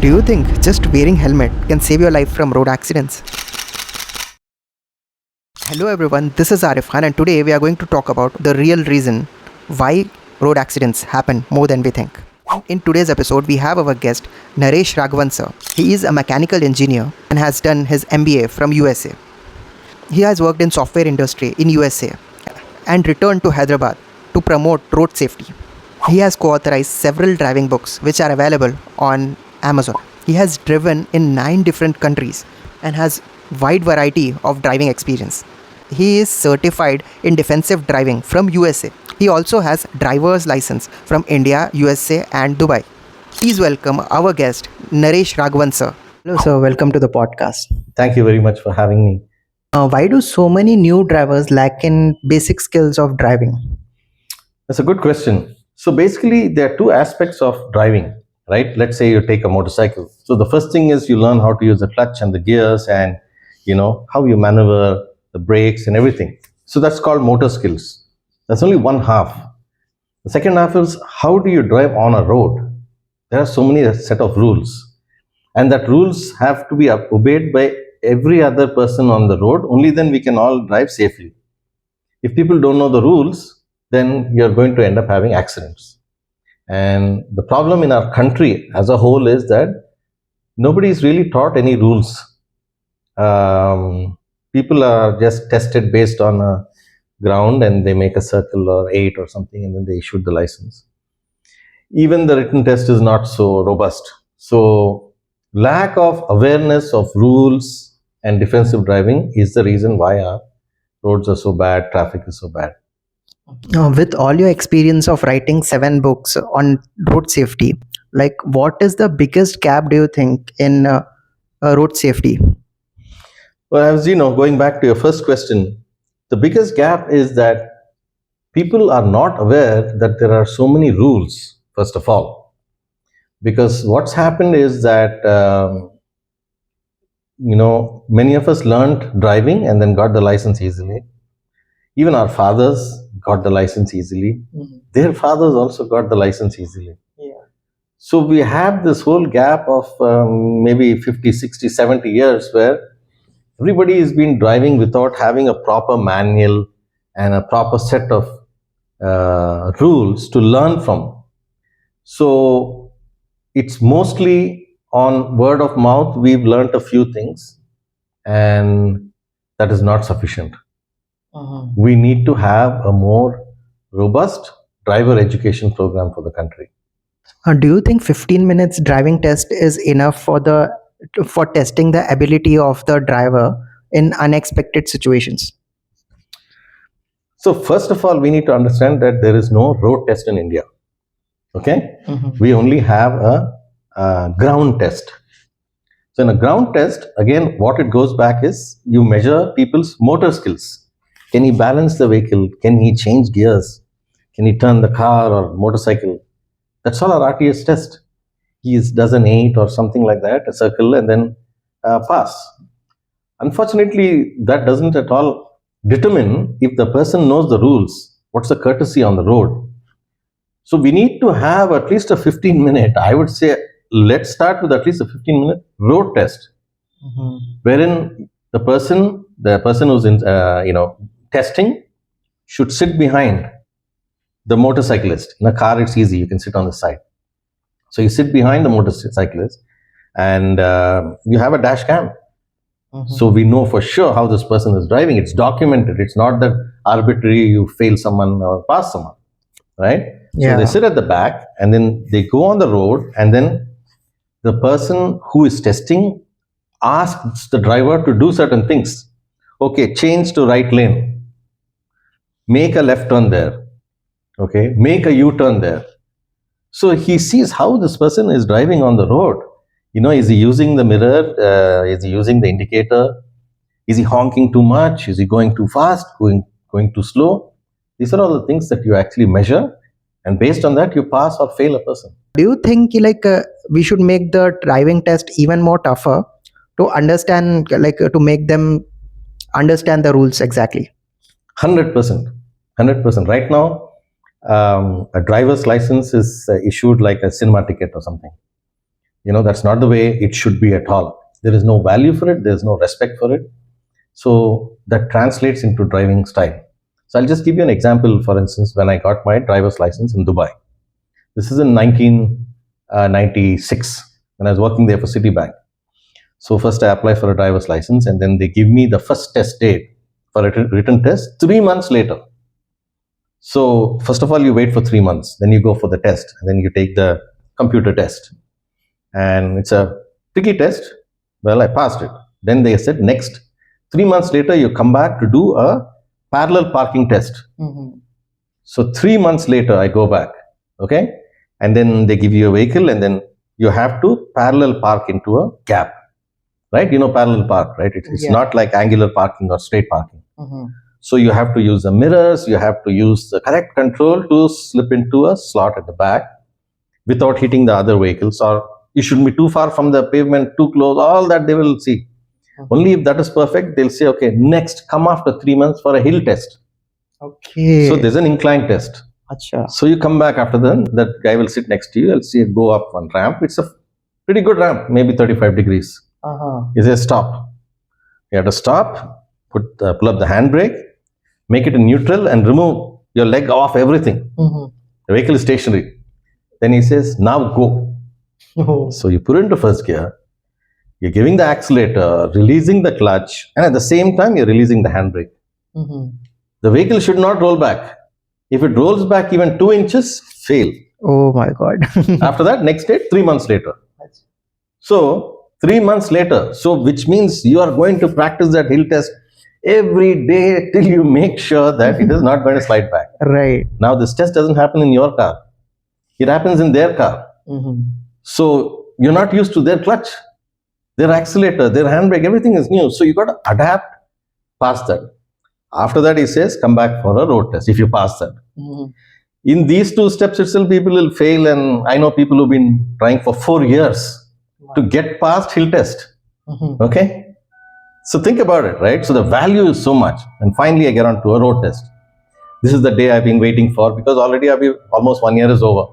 Do you think just wearing helmet can save your life from road accidents? Hello everyone, this is Arif Khan and today we are going to talk about the real reason why road accidents happen more than we think. In today's episode, we have our guest Naresh Raghavan sir. He is a mechanical engineer and has done his MBA from USA. He has worked in software industry in USA and returned to Hyderabad to promote road safety. He has co-authored several driving books which are available on Amazon. He has driven in 9 different countries and has wide variety of driving experience. He is certified in defensive driving from USA. He also has driver's license from India, USA and Dubai. Please welcome our guest Naresh Raghavan sir. Hello sir, welcome to the podcast. Thank you very much for having me. Why do so many new drivers lack in basic skills of driving? That's a good question. So basically, there are two aspects of driving, right? Let's say you take a motorcycle. So the first thing is you learn how to use the clutch and the gears and, how you maneuver the brakes and everything. So that's called motor skills. That's only one half. The second half is how do you drive on a road? There are so many set of rules. And that rules have to be obeyed by every other person on the road. Only then we can all drive safely. If people don't know the rules, then you're going to end up having accidents. And the problem in our country as a whole is that nobody is really taught any rules. People are just tested based on a ground and they make a circle or 8 or something and then they issue the license. Even the written test is not so robust. So lack of awareness of rules and defensive driving is the reason why our roads are so bad, traffic is so bad. With all your experience of writing 7 books on road safety, what is the biggest gap do you think in road safety? Well, as you know, going back to your first question, the biggest gap is that people are not aware that there are so many rules, first of all. Because what's happened is that, many of us learned driving and then got the license easily. Even our fathers got the license easily. Mm-hmm. Their fathers also got the license easily. Yeah. So we have this whole gap of maybe 50, 60, 70 years where everybody has been driving without having a proper manual and a proper set of rules to learn from. So it's mostly on word of mouth. We've learned a few things and that is not sufficient. We need to have a more robust driver education program for the country. Do you think 15 minutes driving test is enough for testing the ability of the driver in unexpected situations? So first of all, we need to understand that there is no road test in India. Okay? Mm-hmm. We only have a ground test. So in a ground test, again, what it goes back is you measure people's motor skills. Can he balance the vehicle? Can he change gears? Can he turn the car or motorcycle? That's all our RTS test. He does an 8 or something like that, a circle, and then pass. Unfortunately, that doesn't at all determine if the person knows the rules. What's the courtesy on the road? So we need to have at least a 15-minute, I would say, let's start with at least a 15-minute road test, wherein the person who's in, testing should sit behind the motorcyclist. In a car, it's easy. You can sit on the side. So you sit behind the motorcyclist and you have a dash cam. Mm-hmm. So we know for sure how this person is driving. It's documented. It's not that arbitrary you fail someone or pass someone, right? Yeah. So they sit at the back and then they go on the road and then the person who is testing asks the driver to do certain things. Okay, change to right lane. Make a left turn there. Okay, make a U-turn there. So he sees how this person is driving on the road. Is he using the mirror? Is he using the indicator? Is he honking too much? Is he going too fast? Going too slow? These are all the things that you actually measure. And based on that, you pass or fail a person. Do you think we should make the driving test even more tougher to understand, to make them understand the rules exactly? 100%. Right now, a driver's license is issued like a cinema ticket or something. That's not the way it should be at all. There is no value for it. There is no respect for it. So that translates into driving style. So I'll just give you an example. For instance, when I got my driver's license in Dubai, this is in 1996 when I was working there for Citibank. So first I apply for a driver's license, and then they give me the first test date for a written test 3 months later. So first of all, you wait for 3 months, then you go for the test, and then you take the computer test. And it's a tricky test. Well, I passed it. Then they said, next, 3 months later, you come back to do a parallel parking test. So 3 months later, I go back. Okay. And then they give you a vehicle, and then you have to parallel park into a gap. Right? Parallel park, right? It's not like angular parking or straight parking. So you have to use the mirrors, you have to use the correct control to slip into a slot at the back without hitting the other vehicles, or you shouldn't be too far from the pavement, too close, all that they will see. Only if that is perfect, they'll say, okay, next, come after 3 months for a hill test. Okay. So there's an incline test. Achha. So you come back after that guy will sit next to you, I'll see you go up one ramp. It's a pretty good ramp, maybe 35 degrees. He says, stop. You have to stop, pull up the handbrake, make it in neutral, and remove your leg off everything. The vehicle is stationary. Then he says, now go. So you put it into first gear, you're giving the accelerator, releasing the clutch, and at the same time, you're releasing the handbrake. The vehicle should not roll back. If it rolls back even 2 inches, fail. Oh my God. After that, next date, 3 months later. So 3 months later, so which means you are going to practice that hill test every day till you make sure that it is not going to slide back. Right. Now this test doesn't happen in your car. It happens in their car. So you're not used to their clutch, their accelerator, their handbrake, everything is new. So you got to adapt past that. After that, he says, come back for a road test if you pass that. In these 2 steps itself, people will fail. And I know people who've been trying for 4 years to get past hill test. Okay. So think about it, right? So the value is so much. And finally, I get on to a road test. This is the day I've been waiting for, because already almost 1 year is over.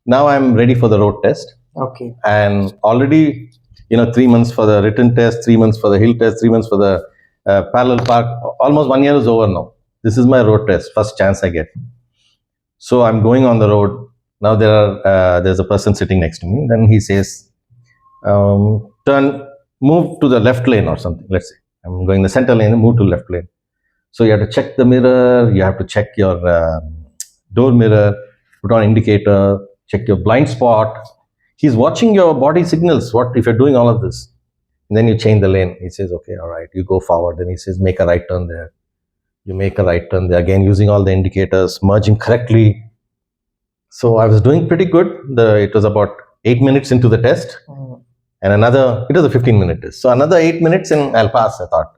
Now I'm ready for the road test. Okay. And already, 3 months for the written test, 3 months for the hill test, 3 months for the parallel park. Almost 1 year is over now. This is my road test, first chance I get. So I'm going on the road. Now there's a person sitting next to me. Then he says, move to the left lane or something. Let's say I'm going the center lane, move to left lane. So you have to check the mirror, you have to check your door mirror, put on indicator, check your blind spot. He's watching your body signals. What if you're doing all of this? And then you change the lane. He says, okay, all right, you go forward. Then he says, make a right turn there. You make a right turn there, again using all the indicators, merging correctly. So I was doing pretty good. It was about 8 minutes into the test. And it was a 15-minute test. So another 8 minutes and I'll pass, I thought.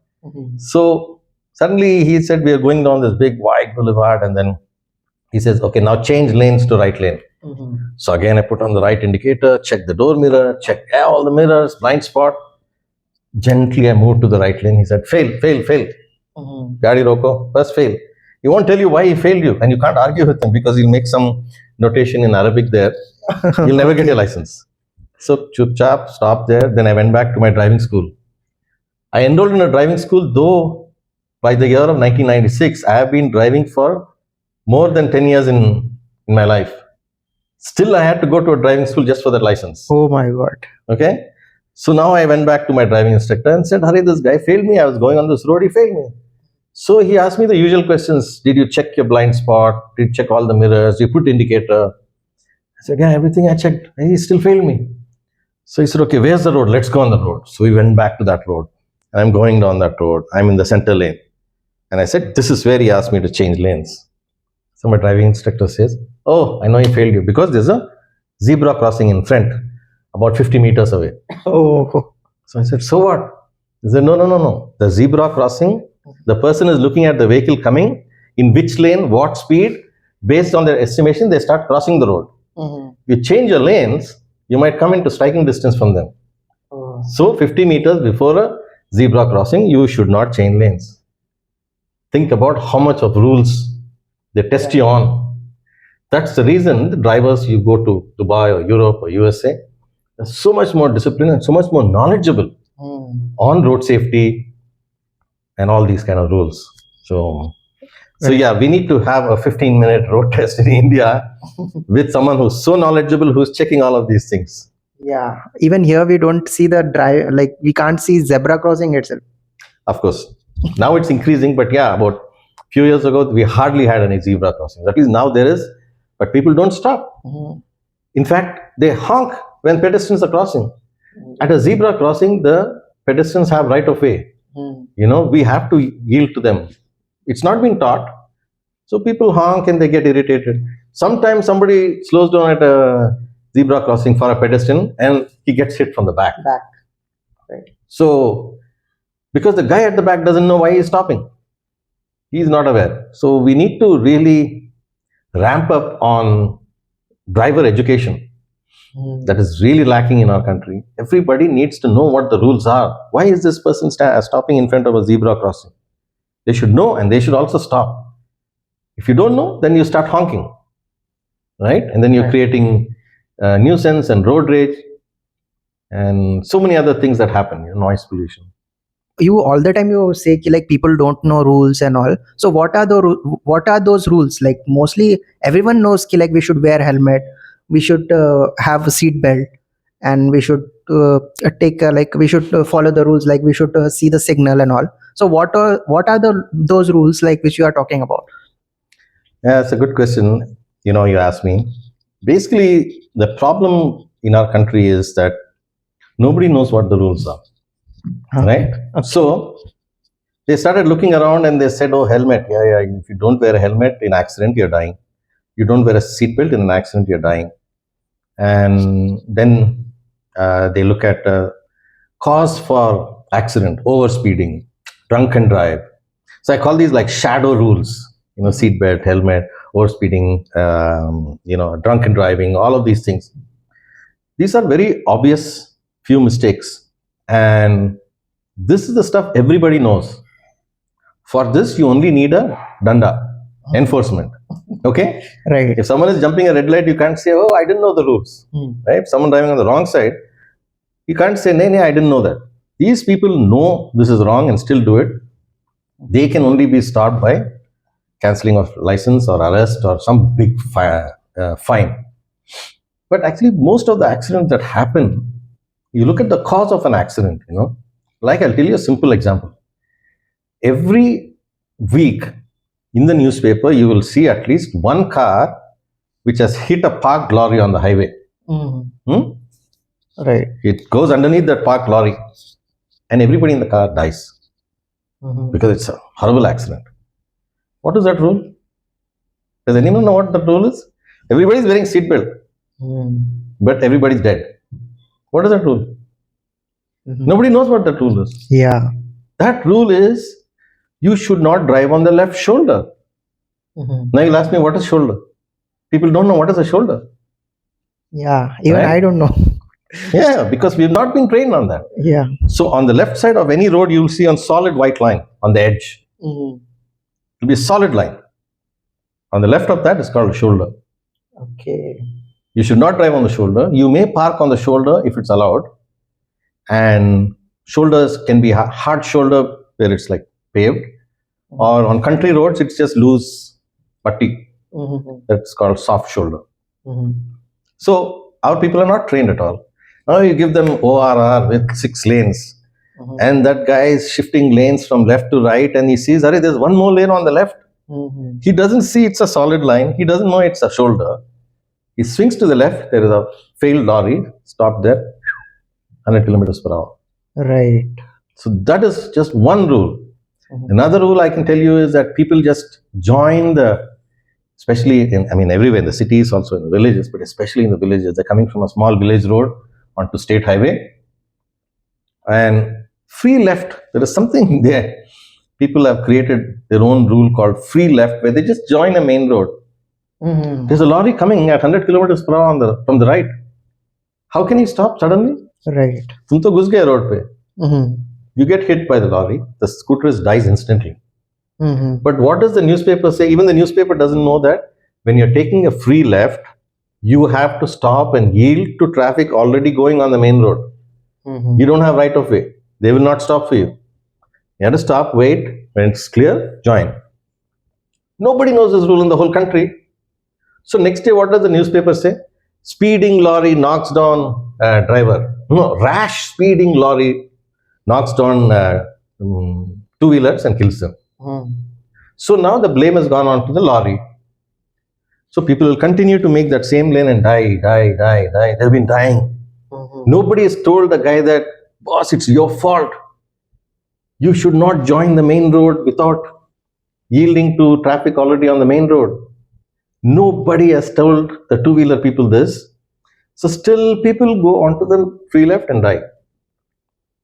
So suddenly he said, we are going down this big wide boulevard. And then he says, okay, now change lanes to right lane. So again, I put on the right indicator, check the door mirror, check all the mirrors, blind spot. Gently, I moved to the right lane. He said, fail. Gadi roko, first fail. He won't tell you why he failed you. And you can't argue with him because he'll make some notation in Arabic there. You'll never get your license. So chup chap, stop there. Then I went back to my driving school. I enrolled in a driving school, though by the year of 1996, I have been driving for more than 10 years in my life. Still, I had to go to a driving school just for that license. Oh my God. Okay. So now I went back to my driving instructor and said, Hari, this guy failed me. I was going on this road, he failed me. So he asked me the usual questions. Did you check your blind spot? Did you check all the mirrors? Did you put indicator? I said, yeah, everything I checked. He still failed me. So he said, okay, where's the road? Let's go on the road. So we went back to that road. And I'm going down that road. I'm in the center lane. And I said, this is where he asked me to change lanes. So my driving instructor says, oh, I know he failed you because there's a zebra crossing in front, about 50 meters away. Oh. So I said, so what? He said, no. The zebra crossing, the person is looking at the vehicle coming, in which lane, what speed, based on their estimation, they start crossing the road. You change your lanes, you might come into striking distance from them. So 50 meters before a zebra crossing, you should not change lanes. Think about how much of rules they test you on. That's the reason the drivers, you go to Dubai or Europe or USA, so much more disciplined and so much more knowledgeable on road safety and all these kind of rules. So Right. yeah, we need to have a 15-minute road test in India with someone who's so knowledgeable, who's checking all of these things. Yeah, even here we don't see the drive, like we can't see zebra crossing itself. Of course, now it's increasing, but yeah, about a few years ago, we hardly had any zebra crossings. At least now there is, but people don't stop. In fact, they honk when pedestrians are crossing. At a zebra crossing, the pedestrians have right of way. We have to yield to them. It's not been taught. So people honk and they get irritated. Sometimes somebody slows down at a zebra crossing for a pedestrian and he gets hit from the back. Right. So, because the guy at the back doesn't know why he's stopping, he's not aware. So, we need to really ramp up on driver education. That is really lacking in our country. Everybody needs to know what the rules are. Why is this person stopping in front of a zebra crossing? They should know and they should also stop. If you don't know, then you start honking, right? And then you're Right. creating nuisance and road rage and so many other things that happen, noise pollution. You all the time you say ki, like people don't know rules and all. So what are those rules? Like mostly everyone knows ki, like we should wear helmet, we should have a seat belt, and we should take like we should follow the rules, like we should see the signal and all. So what are those rules like which you are talking about? Yeah, it's a good question. You asked me. Basically, the problem in our country is that nobody knows what the rules are, right? So they started looking around and they said, "Oh, helmet. Yeah. If you don't wear a helmet in accident, you're dying. You don't wear a seatbelt in an accident, you're dying." And then they look at cause for accident: overspeeding, drunken drive. So I call these like shadow rules. Seatbelt, helmet, overspeeding, drunken driving, all of these things. These are very obvious few mistakes. And this is the stuff everybody knows. For this, you only need a danda, enforcement. Okay? Right. If someone is jumping a red light, you can't say, "Oh, I didn't know the rules." Right? If someone driving on the wrong side, you can't say, "Nay, I didn't know that." These people know this is wrong and still do it. They can only be stopped by cancelling of license or arrest or some big fine. But actually, most of the accidents that happen, you look at the cause of an accident, like I'll tell you a simple example. Every week in the newspaper, you will see at least one car which has hit a parked lorry on the highway. Right. It goes underneath that parked lorry and everybody in the car dies because it's a horrible accident. What is that rule? Does anyone know what the rule is? Everybody's wearing seatbelt, but everybody's dead. What is that rule? Nobody knows what that rule is. Yeah. That rule is you should not drive on the left shoulder. Now you'll ask me, what is shoulder? People don't know what is a shoulder. Yeah, even Right? I don't know. Yeah, because we've not been trained on that. Yeah. So on the left side of any road, you'll see a solid white line on the edge. It'll be a solid line. On the left of that is called a shoulder. Okay. You should not drive on the shoulder. You may park on the shoulder if it's allowed. And shoulders can be hard shoulder where it's like paved. Or on country roads, it's just loose putty. That's called soft shoulder. So our people are not trained at all. Now you give them ORR with 6 lanes. And that guy is shifting lanes from left to right and he sees, there's one more lane on the left. He doesn't see it's a solid line. He doesn't know it's a shoulder. He swings to the left. There is a failed lorry. Stop there. 100 kilometers per hour. Right. So that is just one rule. Another rule I can tell you is that people just join especially everywhere in the cities, also in the villages, but especially in the villages. They're coming from a small village road onto state highway. And free left, there is something there. People have created their own rule called free left, where they just join a main road. There's a lorry coming at 100 kilometers per hour from the right. How can he stop suddenly? Right. Tum to ghus gaye road pe. You get hit by the lorry, the scooterist dies instantly. But what does the newspaper say? Even the newspaper doesn't know that when you're taking a free left, you have to stop and yield to traffic already going on the main road. You don't have right of way. They will not stop for you. You have to stop, wait, when it's clear, join. Nobody knows this rule in the whole country. So next day, what does the newspaper say? Speeding lorry knocks down driver. No, rash speeding lorry knocks down two-wheelers and kills them. So now the blame has gone on to the lorry. So people will continue to make that same lane and die. They've been dying. Nobody has told the guy that, boss, it's your fault. You should not join the main road without yielding to traffic already on the main road. Nobody has told the two-wheeler people this. So still people go onto the free left and die.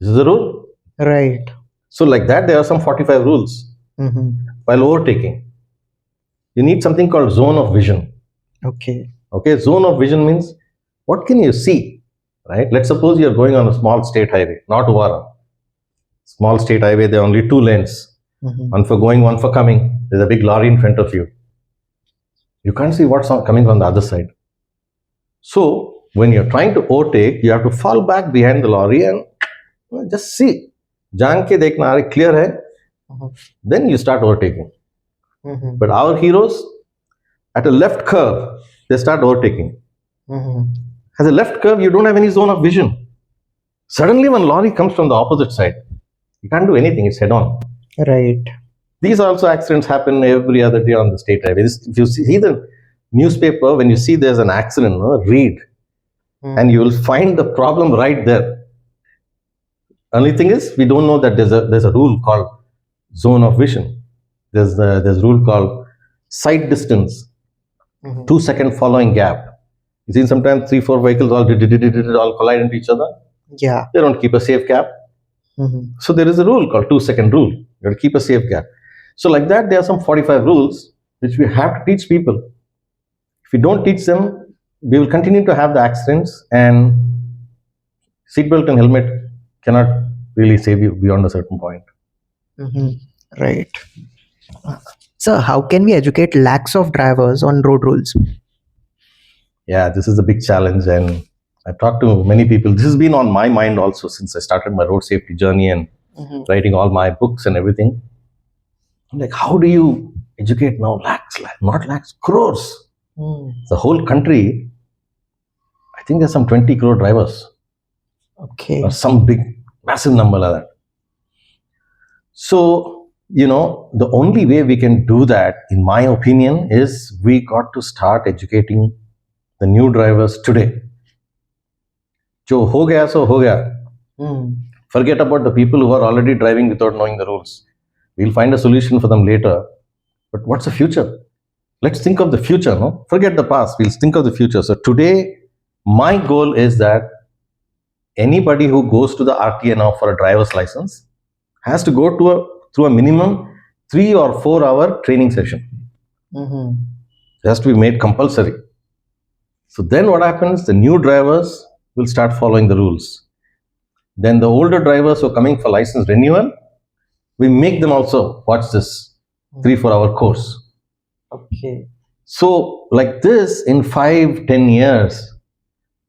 This is the rule. Right. So like that, there are some 45 rules while overtaking. You need something called zone of vision. Okay. Okay, zone of vision means what can you see, right? Let's suppose you're going on a small state highway, not Uvara. Small state highway, there are only two lanes. One for going, one for coming. There's a big lorry in front of you. You can't see what's coming from the other side. So when you're trying to overtake, you have to fall back behind the lorry and just see. Jaan ke dekhna are clear hai. Then you start overtaking. But our heroes, at a left curve, they start overtaking. As a left curve, you don't have any zone of vision. Suddenly, when lorry comes from the opposite side, you can't do anything. It's head on. Right. These also accidents happen every other day on the state highway. If you see the newspaper, when you see there's an accident, read, and you will find the problem right there. Only thing is, we don't know that there's a rule called zone of vision. There's a rule called sight distance, 2 second following gap. You see, sometimes 3-4 vehicles all collide into each other. Yeah. They don't keep a safe gap. So there is a rule called 2 second rule. You have to keep a safe gap. So like that, there are some 45 rules which we have to teach people. If we don't teach them, we will continue to have the accidents, and seatbelt and helmet cannot really save you beyond a certain point. Right. So how can we educate lakhs of drivers on road rules? Yeah, this is a big challenge, and I've talked to many people. This has been on my mind also since I started my road safety journey and writing all my books and everything. Like, how do you educate now lakhs, not lakhs, crores? The whole country, I think there's some 20 crore drivers. Okay. Or some big, massive number like that. So, the only way we can do that, in my opinion, is we got to start educating the new drivers today. Jo ho gaya, so ho gaya. Forget about the people who are already driving without knowing the rules. We'll find a solution for them later. But what's the future? Let's think of the future, no? Forget the past. We'll think of the future. So today, my goal is that anybody who goes to the RTA now for a driver's license has to go through a minimum 3 or 4 hour training session. It has to be made compulsory. So then what happens? The new drivers will start following the rules. Then the older drivers who are coming for license renewal, we make them also watch this 3-4 hour course. Okay. So like this, in 5-10 years,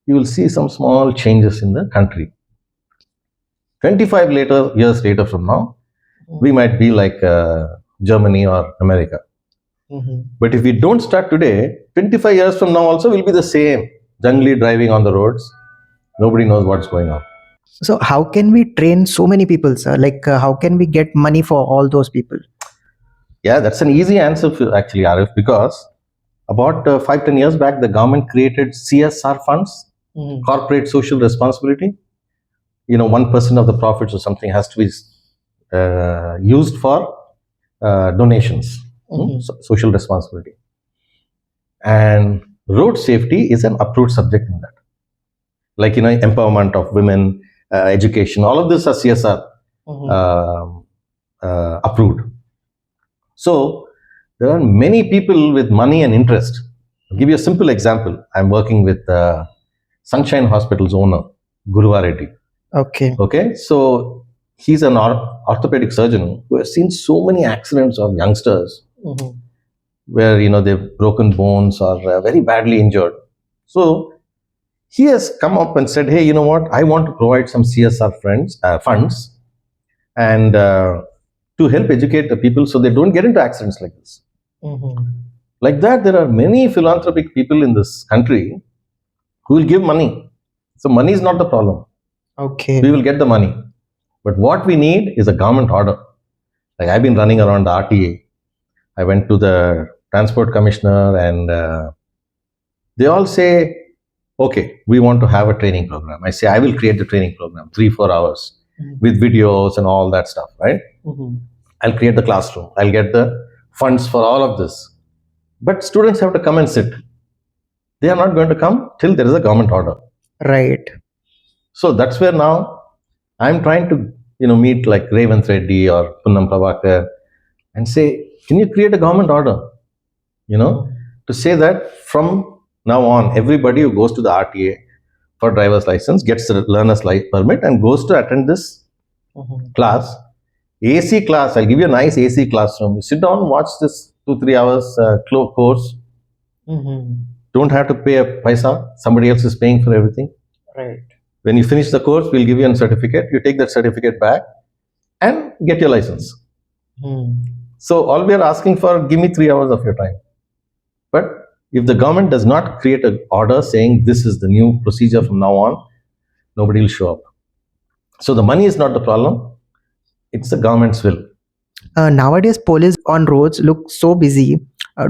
you will see some small changes in the country. 25 years later from now, we might be like Germany or America. But if we don't start today, 25 years from now also will be the same. Jungly driving on the roads. Nobody knows what's going on. So how can we train so many people, sir? Like how can we get money for all those people? Yeah, that's an easy answer actually, Arif, because about 5-10 years back, the government created CSR funds, corporate social responsibility. 1% of the profits or something has to be used for donations, social responsibility. And road safety is an approved subject in that. Like, empowerment of women, education, all of this are CSR approved. So there are many people with money and interest. I'll give you a simple example. I'm working with Sunshine Hospital's owner, Guruva Reddy. Okay. So he's an orthopedic surgeon who has seen so many accidents of youngsters where, they've broken bones or very badly injured. So he has come up and said, hey, you know what, I want to provide some CSR funds and to help educate the people so they don't get into accidents like this. Like that, there are many philanthropic people in this country who will give money. So money is not the problem. Okay. We will get the money. But what we need is a government order. Like I've been running around the RTA. I went to the transport commissioner and they all say, okay, we want to have a training program. I say, I will create the training program, 3-4 hours with videos and all that stuff, right? I'll create the classroom. I'll get the funds for all of this. But students have to come and sit. They are not going to come till there is a government order. Right. So that's where now I'm trying to, meet like Revanth Reddy or Punnam Prabhakar and say, can you create a government order, to say that from now on, everybody who goes to the RTA for driver's license gets the learner's permit and goes to attend this class. AC class, I'll give you a nice AC classroom. You sit down, watch this 2-3 hours course. Don't have to pay a paisa. Somebody else is paying for everything. Right. When you finish the course, we'll give you a certificate. You take that certificate back and get your license. So all we are asking for, give me 3 hours of your time. But if the government does not create an order saying this is the new procedure from now on, nobody will show up. So the money is not the problem. It's the government's will. Nowadays, police on roads look so busy.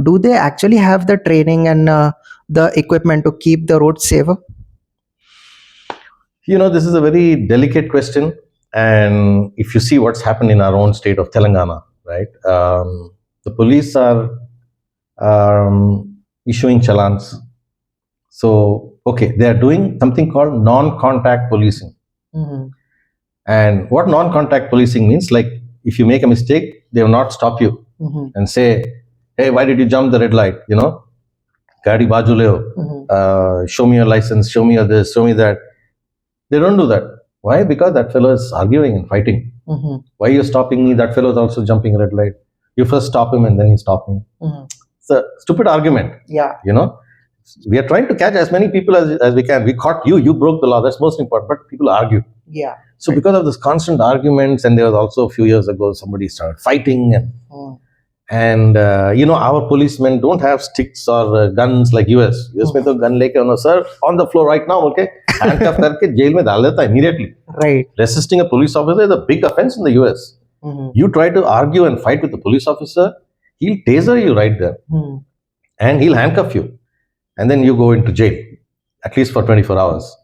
Do they actually have the training and the equipment to keep the roads safer? This is a very delicate question. And if you see what's happened in our own state of Telangana, right? The police are issuing challans. So, okay, they are doing something called non-contact policing. And what non-contact policing means, like if you make a mistake, they will not stop you and say, hey, why did you jump the red light? Gadi baju leo, show me your license, show me your this, show me that. They don't do that. Why? Because that fellow is arguing and fighting. Why are you stopping me? That fellow is also jumping red light. You first stop him and then you stop me. It's a stupid argument. Yeah. We are trying to catch as many people as we can. We caught you. You broke the law. That's most important. But people argue. Yeah. So because of this constant arguments, and there was also a few years ago, somebody started fighting and our policemen don't have sticks or guns like US. US में तो gun लेके sir on the floor right now, okay, handcuff करके jail में डाल देता immediately. Right. Resisting a police officer is a big offense in the US. You try to argue and fight with the police officer, he'll taser you right there, and he'll handcuff you, and then you go into jail, at least for 24 hours.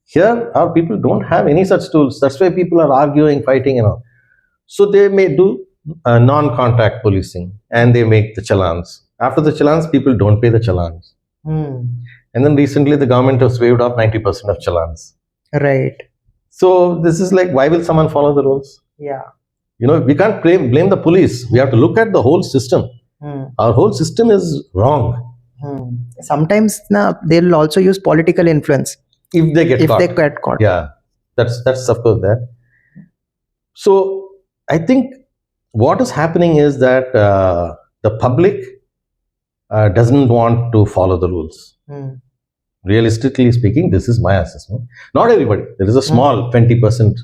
Here, our people don't have any such tools. That's why people are arguing, fighting, So they may do non-contact policing, and they make the challans. After the challans, people don't pay the challans. And then recently, the government has waived off 90% of challans. Right. So this is like, why will someone follow the rules? Yeah. We can't blame the police. We have to look at the whole system. Our whole system is wrong. Sometimes they'll also use political influence. If they get caught. Yeah, that's of course that. So I think what is happening is that the public doesn't want to follow the rules. Realistically speaking, this is my assessment. Not everybody. There is a small 20%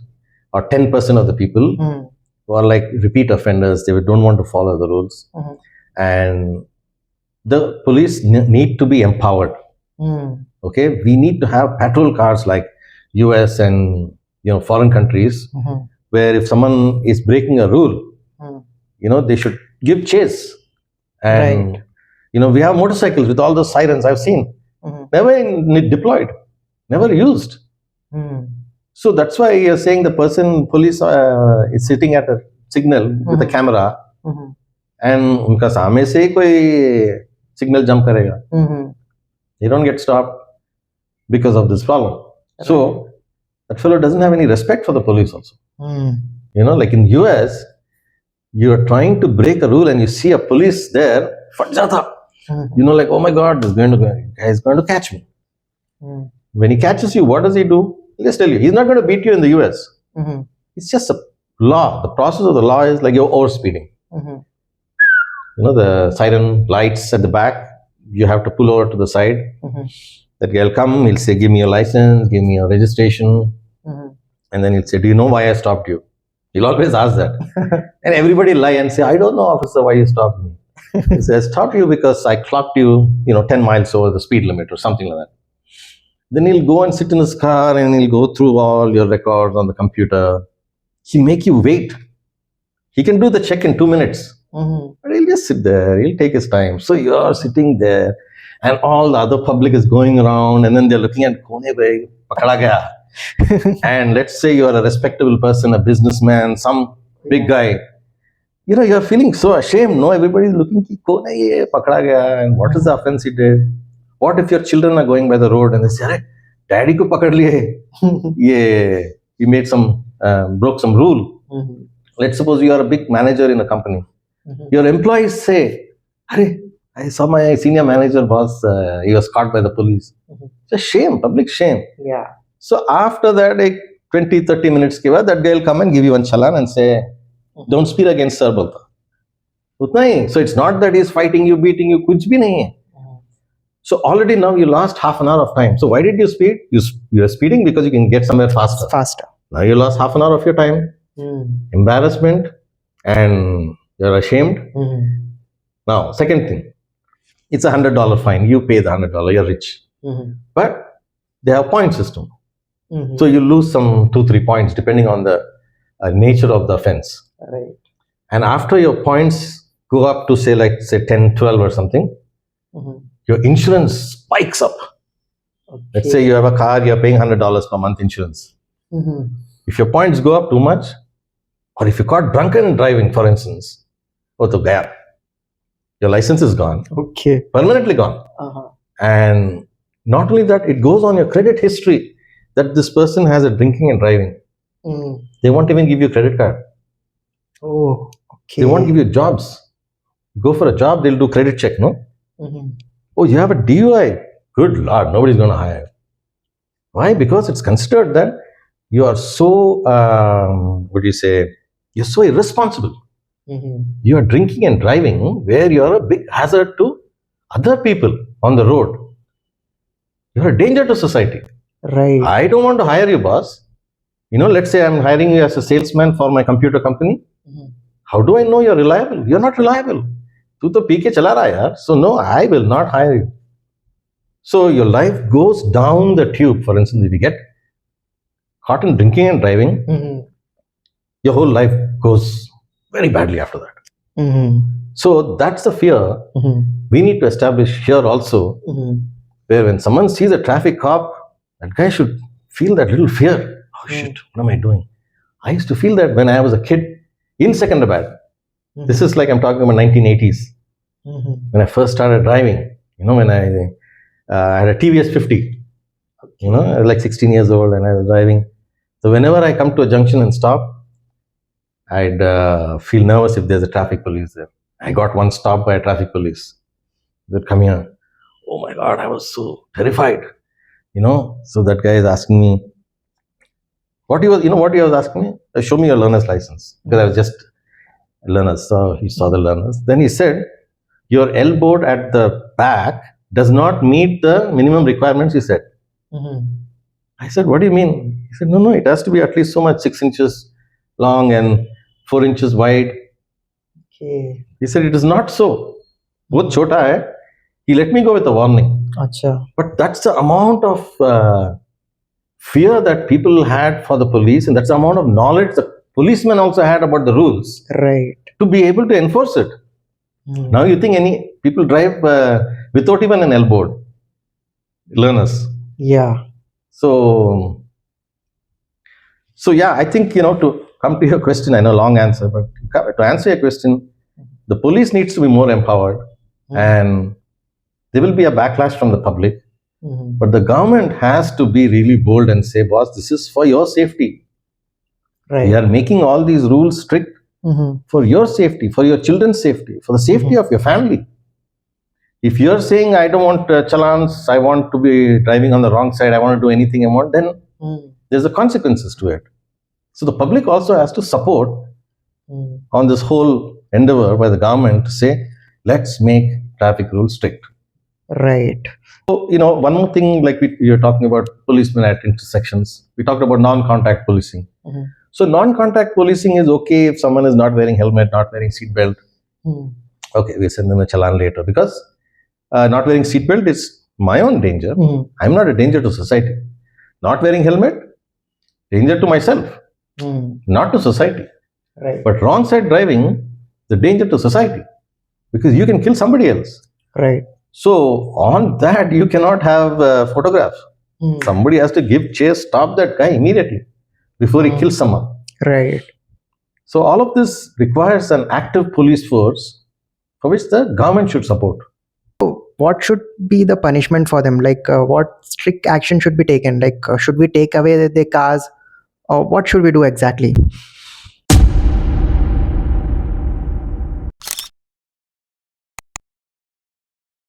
or 10% of the people who are like repeat offenders. They don't want to follow the rules. And the police need to be empowered. Okay, we need to have patrol cars like US and foreign countries, where if someone is breaking a rule, they should give chase. And we have motorcycles with all those sirens I've seen, never deployed, never used. So that's why you're saying the police is sitting at a signal with a camera, and unka saamne se koi signal jump karega. They don't get stopped because of this problem. So that fellow doesn't have any respect for the police also. Like in US, you are trying to break a rule and you see a police there, like, oh my God, this guy is going to catch me. When he catches you, what does he do? Let's tell you, he's not going to beat you in the US. It's just a law. The process of the law is like you're overspeeding. The siren lights at the back, you have to pull over to the side. That guy will come, he'll say, give me your license, give me your registration. And then he'll say, do you know why I stopped you? He'll always ask that. And everybody lie and say, I don't know, officer, why you stopped me. He says, I stopped you because I clocked you, 10 miles over the speed limit or something like that. Then he'll go and sit in his car and he'll go through all your records on the computer. He'll make you wait. He can do the check in 2 minutes. But he'll just sit there. He'll take his time. So you're sitting there and all the other public is going around and then they're looking at Kone bhai, pakada gaya. And let's say you're a respectable person, a businessman, some big guy. You're feeling so ashamed. No, everybody's looking, Kone ye pakada gaya, and what is the offense he did? What if your children are going by the road and they say, Arey, daddy ko pakad liye. Yeah, he made broke some rule. Let's suppose you are a big manager in a company. Your employees say, Arey, I saw my senior manager boss, he was caught by the police. It's a shame, public shame. Yeah. So after that, 20, 30 minutes ke baad, that guy will come and give you one challan and say, don't speak against sir bolta. Utna hi. So it's not that he's fighting you, beating you, kuch bhi nahi hai. So already now you lost half an hour of time. So why did you speed? You are speeding because you can get somewhere faster. Now you lost half an hour of your time. Embarrassment, and you're ashamed. Now, second thing, it's $100 fine. You pay the $100. You're rich. But they have point system. So you lose some 2-3 points depending on the nature of the offense. Right. And after your points go up to say 10, 12 or something, your insurance spikes up. Okay. Let's say you have a car, you're paying $100 per month insurance. If your points go up too much, or if you caught drunken driving, for instance, your license is gone. Okay. Permanently gone. And not only that, it goes on your credit history that this person has a drinking and driving. They won't even give you a credit card. Oh, okay. They won't give you jobs. You go for a job, they'll do credit check, no? Oh, you have a DUI. Good Lord, nobody's going to hire you. Why? Because it's considered that you are so, you're so irresponsible. You are drinking and driving where you are a big hazard to other people on the road. You're a danger to society. Right. I don't want to hire you, boss. Let's say I'm hiring you as a salesman for my computer company. How do I know you're reliable? You're not reliable. Tu to pee ke chala raha yaar. So no, I will not hire you. So your life goes down the tube. For instance, if you get caught in drinking and driving, your whole life goes very badly after that. So that's the fear we need to establish here also, where when someone sees a traffic cop, that guy should feel that little fear. Oh shit, what am I doing? I used to feel that when I was a kid in Secunderabad. This is like I'm talking about 1980s. When I first started driving, when I had a TVS 50. I was like 16 years old and I was driving. So whenever I come to a junction and stop, I'd feel nervous if there's a traffic police there. I got one stop by a traffic police. They'd come here. Oh my God, I was so terrified. So that guy is asking me, what he was asking me? Show me your learner's license. Because I was just a learner. So he saw the learners. Then he said, your elbow at the back does not meet the minimum requirements, he said. I said, what do you mean? He said, no, it has to be at least so much, 6 inches long and 4 inches wide. Okay. He said, it is not so. Bahut chota hai. He let me go with a warning. Acha. But that's the amount of fear that people had for the police, and that's the amount of knowledge the policemen also had about the rules. Right. To be able to enforce it. Now you think any people drive without even an elbow. Learners. Yeah. So yeah, I think, to come to your question, I know long answer, but to answer your question, the police needs to be more empowered and there will be a backlash from the public. But the government has to be really bold and say, boss, this is for your safety. Right. We are making all these rules strict for your safety, for your children's safety, for the safety of your family. If you're saying, I don't want challans, I want to be driving on the wrong side, I want to do anything I want, then there's the consequences to it. So the public also has to support on this whole endeavor by the government to say, let's make traffic rules strict. Right. So, one more thing, like you're talking about policemen at intersections. We talked about non-contact policing. Mhm. So, non-contact policing is okay if someone is not wearing helmet, not wearing seatbelt. Okay, we send them a challan later because not wearing seatbelt is my own danger. I'm not a danger to society. Not wearing helmet, danger to myself, not to society. Right. But wrong side driving, the danger to society because you can kill somebody else. Right. So on that, you cannot have photographs. Somebody has to give chase, stop that guy immediately before he kills someone. Right. So all of this requires an active police force for which the government should support. What should be the punishment for them? Like, what strict action should be taken? Like, should we take away their cars, or what should we do exactly?